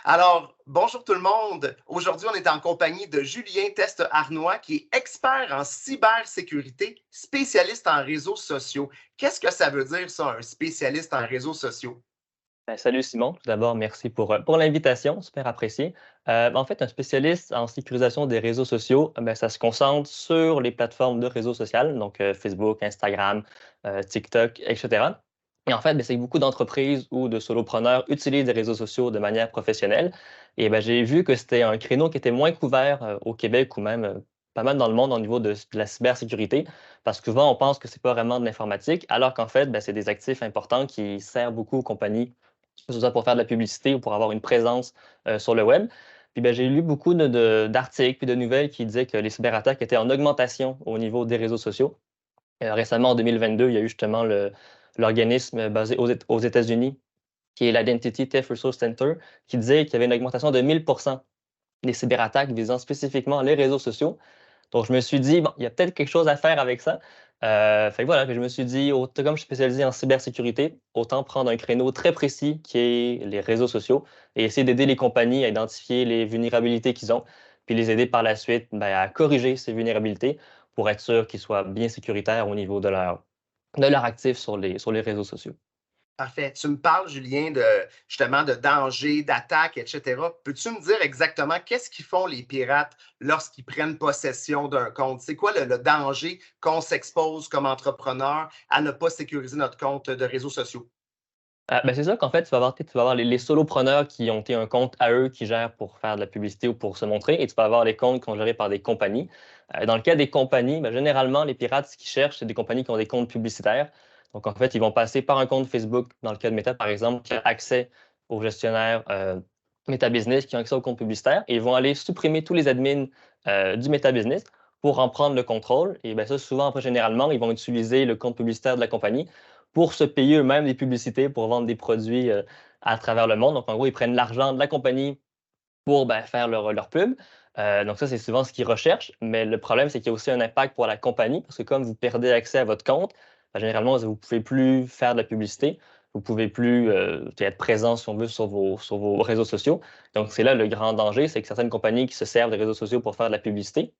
Alors, bonjour tout le monde. Aujourd'hui, on est en compagnie de Julien Teste-Arnois, qui est expert en cybersécurité, spécialiste en réseaux sociaux. Qu'est-ce que ça veut dire, ça, un spécialiste en réseaux sociaux? Salut Simon, tout d'abord, merci pour l'invitation, super apprécié. En fait, un spécialiste en sécurisation des réseaux sociaux, ça se concentre sur les plateformes de réseaux sociaux, donc Facebook, Instagram, TikTok, etc. Et en fait, c'est que beaucoup d'entreprises ou de solopreneurs utilisent les réseaux sociaux de manière professionnelle. Et j'ai vu que c'était un créneau qui était moins couvert au Québec ou même pas mal dans le monde au niveau de la cybersécurité, parce que souvent on pense que c'est pas vraiment de l'informatique, alors qu'en fait, c'est des actifs importants qui servent beaucoup aux compagnies que ce soit pour faire de la publicité ou pour avoir une présence sur le web. Puis j'ai lu beaucoup d'articles puis de nouvelles qui disaient que les cyberattaques étaient en augmentation au niveau des réseaux sociaux. Récemment, en 2022, il y a eu justement l'organisme basé aux États-Unis, qui est l'Identity Theft Resource Center, qui disait qu'il y avait une augmentation de 1000% des cyberattaques visant spécifiquement les réseaux sociaux. Donc, je me suis dit, bon, il y a peut-être quelque chose à faire avec ça. Fait que voilà, puis je me suis dit, comme je suis spécialisé en cybersécurité, autant prendre un créneau très précis qui est les réseaux sociaux et essayer d'aider les compagnies à identifier les vulnérabilités qu'ils ont, puis les aider par la suite à corriger ces vulnérabilités pour être sûr qu'ils soient bien sécuritaires au niveau de leur actif sur les réseaux sociaux. Parfait. Tu me parles, Julien, justement de dangers, d'attaques, etc. Peux-tu me dire exactement qu'est-ce qu'ils font les pirates lorsqu'ils prennent possession d'un compte? C'est quoi le danger qu'on s'expose comme entrepreneur à ne pas sécuriser notre compte de réseaux sociaux? C'est ça qu'en fait, tu vas avoir les solopreneurs qui ont un compte à eux qui gèrent pour faire de la publicité ou pour se montrer et tu vas avoir les comptes qui sont gérés par des compagnies. Dans le cas des compagnies, généralement, les pirates, ce qu'ils cherchent, c'est des compagnies qui ont des comptes publicitaires. Donc, en fait, ils vont passer par un compte Facebook, dans le cas de Meta, par exemple, qui a accès aux gestionnaires Meta Business, qui ont accès au compte publicitaire et ils vont aller supprimer tous les admins du Meta Business pour en prendre le contrôle. Et ça, souvent, après, généralement, ils vont utiliser le compte publicitaire de la compagnie pour se payer eux-mêmes des publicités pour vendre des produits à travers le monde. Donc, en gros, ils prennent l'argent de la compagnie pour faire leur pub. Donc, ça, c'est souvent ce qu'ils recherchent. Mais le problème, c'est qu'il y a aussi un impact pour la compagnie parce que comme vous perdez accès à votre compte, généralement, vous ne pouvez plus faire de la publicité. Vous ne pouvez plus être présent, si on veut, sur vos réseaux sociaux. Donc, c'est là le grand danger, c'est que certaines compagnies qui se servent des réseaux sociaux pour faire de la publicité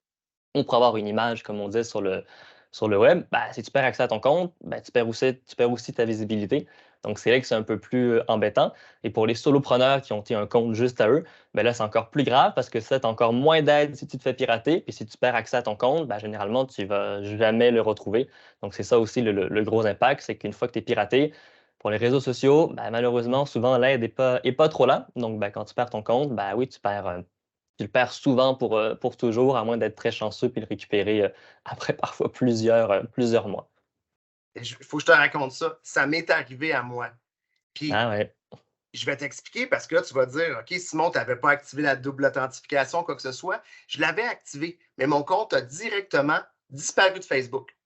ou pour avoir une image, comme on dit sur le web, si tu perds accès à ton compte, tu perds aussi ta visibilité. Donc, c'est là que c'est un peu plus embêtant. Et pour les solopreneurs qui ont un compte juste à eux, là, c'est encore plus grave parce que ça, tu as encore moins d'aide si tu te fais pirater. Puis si tu perds accès à ton compte, généralement, tu ne vas jamais le retrouver. Donc, c'est ça aussi le gros impact, c'est qu'une fois que tu es piraté, pour les réseaux sociaux, malheureusement, souvent, l'aide n'est pas trop là. Donc, quand tu perds ton compte, oui, tu le perds souvent pour toujours, à moins d'être très chanceux puis le récupérer après parfois plusieurs mois. Il faut que je te raconte ça. Ça m'est arrivé à moi. Puis, Ah ouais. je vais t'expliquer parce que là, tu vas dire, OK, Simon, tu n'avais pas activé la double authentification, quoi que ce soit. Je l'avais activé, mais mon compte a directement disparu de Facebook.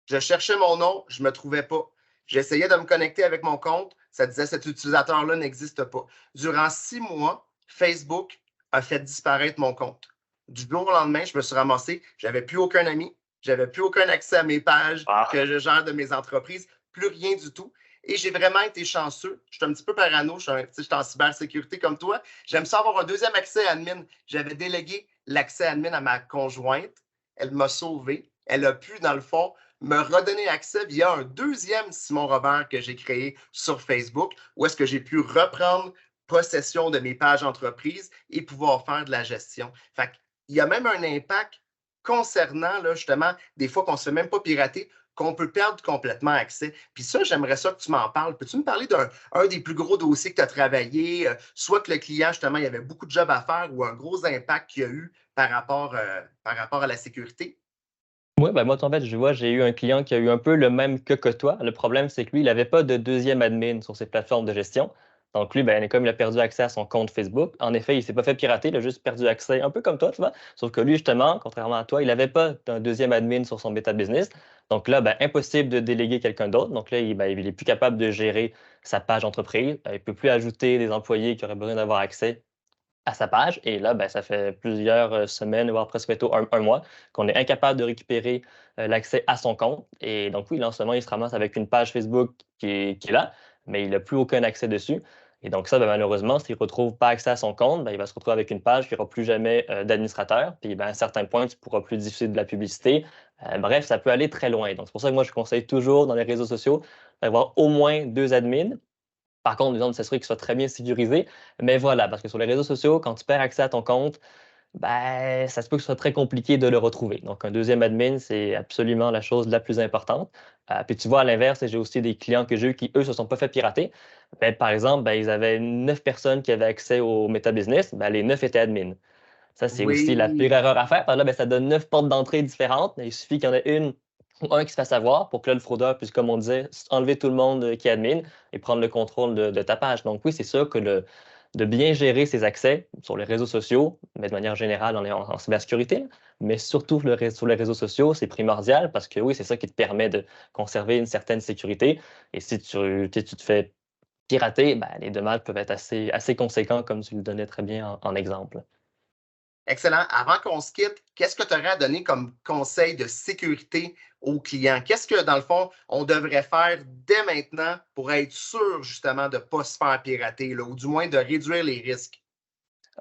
Je cherchais mon nom, je ne me trouvais pas. J'essayais de me connecter avec mon compte, ça disait cet utilisateur-là n'existe pas. Durant 6 mois, Facebook a fait disparaître mon compte. Du jour au lendemain, je me suis ramassé, j'avais plus aucun ami, j'avais plus aucun accès à mes pages Ah. que je gère de mes entreprises, plus rien du tout. Et j'ai vraiment été chanceux. Je suis un petit peu parano, je suis en cybersécurité comme toi. J'aime ça avoir un deuxième accès à admin. J'avais délégué l'accès à admin à ma conjointe. Elle m'a sauvé. Elle a pu, dans le fond, me redonner accès via un deuxième Simon Robert que j'ai créé sur Facebook, où est-ce que j'ai pu reprendre possession de mes pages entreprises et pouvoir faire de la gestion. Fait qu'il y a même un impact concernant, là, justement, des fois qu'on ne se fait même pas pirater, qu'on peut perdre complètement accès. Puis ça, j'aimerais ça que tu m'en parles. Peux-tu me parler d'un des plus gros dossiers que tu as travaillé, soit que le client, justement, il y avait beaucoup de jobs à faire ou un gros impact qu'il y a eu par rapport à la sécurité? Oui, moi, en fait, j'ai eu un client qui a eu un peu le même que toi. Le problème, c'est que lui, il n'avait pas de deuxième admin sur ses plateformes de gestion. Donc, lui, comme il a perdu accès à son compte Facebook, en effet, il ne s'est pas fait pirater, il a juste perdu accès, un peu comme toi, tu vois. Sauf que lui, justement, contrairement à toi, il n'avait pas d'un deuxième admin sur son bêta business. Donc là, impossible de déléguer quelqu'un d'autre. Donc là, il est plus capable de gérer sa page entreprise. Il ne peut plus ajouter des employés qui auraient besoin d'avoir accès à sa page. Et là, ça fait plusieurs semaines, voire presque bientôt un mois, qu'on est incapable de récupérer l'accès à son compte. Et donc, oui, là, en ce moment, il se ramasse avec une page Facebook qui est là, mais il n'a plus aucun accès dessus. Et donc ça, ben, malheureusement, s'il ne retrouve pas accès à son compte, ben, il va se retrouver avec une page qui n'aura plus jamais d'administrateur. Puis ben, à un certain point, tu ne pourras plus diffuser de la publicité. Bref, ça peut aller très loin. Donc c'est pour ça que moi, je conseille toujours dans les réseaux sociaux d'avoir au moins 2 admins. Par contre, disons de s'assurer qu'ils soient très bien sécurisés. Mais voilà, parce que sur les réseaux sociaux, quand tu perds accès à ton compte, ben, ça se peut que ce soit très compliqué de le retrouver. Donc, un deuxième admin, c'est absolument la chose la plus importante. Puis tu vois, à l'inverse, j'ai aussi des clients que j'ai eu qui, eux, se sont pas fait pirater. Ben, par exemple, ben, ils avaient 9 personnes qui avaient accès au Meta Business. Ben, les 9 étaient admins. Ça, c'est aussi la pire Oui, erreur à faire. Parce que là, ben, ça donne 9 portes d'entrée différentes. Il suffit qu'il y en ait une ou un qui se fasse avoir pour que là, le fraudeur puisse, comme on disait, enlever tout le monde qui est admin et prendre le contrôle de ta page. Donc oui, c'est sûr que de bien gérer ses accès sur les réseaux sociaux, mais de manière générale en cybersécurité, mais surtout sur les réseaux sociaux, c'est primordial parce que oui, c'est ça qui te permet de conserver une certaine sécurité. Et si tu te fais pirater, ben, les dommages peuvent être assez conséquents, comme tu le donnais très bien en exemple. excellent. Avant qu'on se quitte, qu'est-ce que tu aurais à donner comme conseil de sécurité aux clients? Qu'est-ce que, dans le fond, on devrait faire dès maintenant pour être sûr, justement, de ne pas se faire pirater, là, ou du moins de réduire les risques?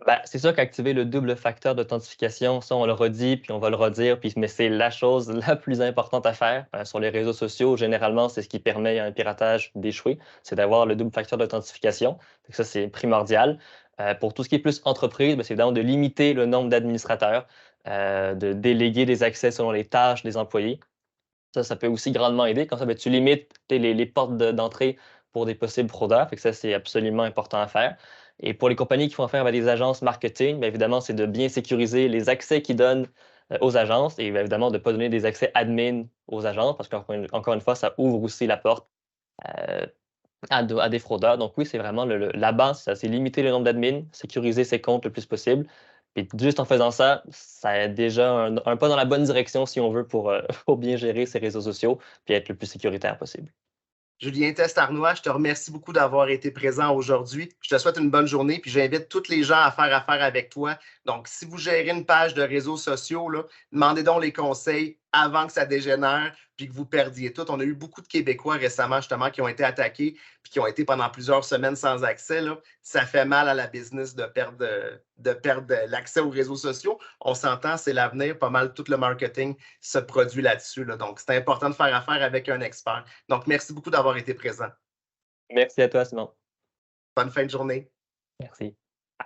Ben, c'est sûr qu'activer le double facteur d'authentification, ça, on le redit, puis on va le redire, mais c'est la chose la plus importante à faire. Sur les réseaux sociaux, généralement, c'est ce qui permet à un piratage d'échouer, c'est d'avoir le double facteur d'authentification. Ça, c'est primordial. Pour tout ce qui est plus entreprise, ben, c'est évidemment de limiter le nombre d'administrateurs, de déléguer des accès selon les tâches des employés. Ça peut aussi grandement aider. Comme ça, ben, tu limites les portes d'entrée pour des possibles fraudeurs. Fait que ça, c'est absolument important à faire. Et pour les compagnies qui font affaire avec des agences marketing, bien évidemment, c'est de bien sécuriser les accès qu'ils donnent aux agences et bien évidemment de ne pas donner des accès admin aux agences parce qu'encore une fois, ça ouvre aussi la porte euh, à des fraudeurs. Donc oui, c'est vraiment la base, ça, c'est limiter le nombre d'admins, sécuriser ses comptes le plus possible. Puis juste en faisant ça, ça est déjà un pas dans la bonne direction si on veut pour bien gérer ses réseaux sociaux puis être le plus sécuritaire possible. Julien Test-Arnois, je te remercie beaucoup d'avoir été présent aujourd'hui. Je te souhaite une bonne journée, puis j'invite tous les gens à faire affaire avec toi. Donc, si vous gérez une page de réseaux sociaux, là, demandez donc les conseils avant que ça dégénère, puis que vous perdiez tout. On a eu beaucoup de Québécois récemment, justement, qui ont été attaqués, puis qui ont été pendant plusieurs semaines sans accès. Là. Ça fait mal à la business de perdre l'accès aux réseaux sociaux. On s'entend, c'est l'avenir. Pas mal tout le marketing se produit là-dessus. Là. Donc, c'est important de faire affaire avec un expert. Donc, merci beaucoup d'avoir été présent. Merci à toi, Simon. Bonne fin de journée. Merci.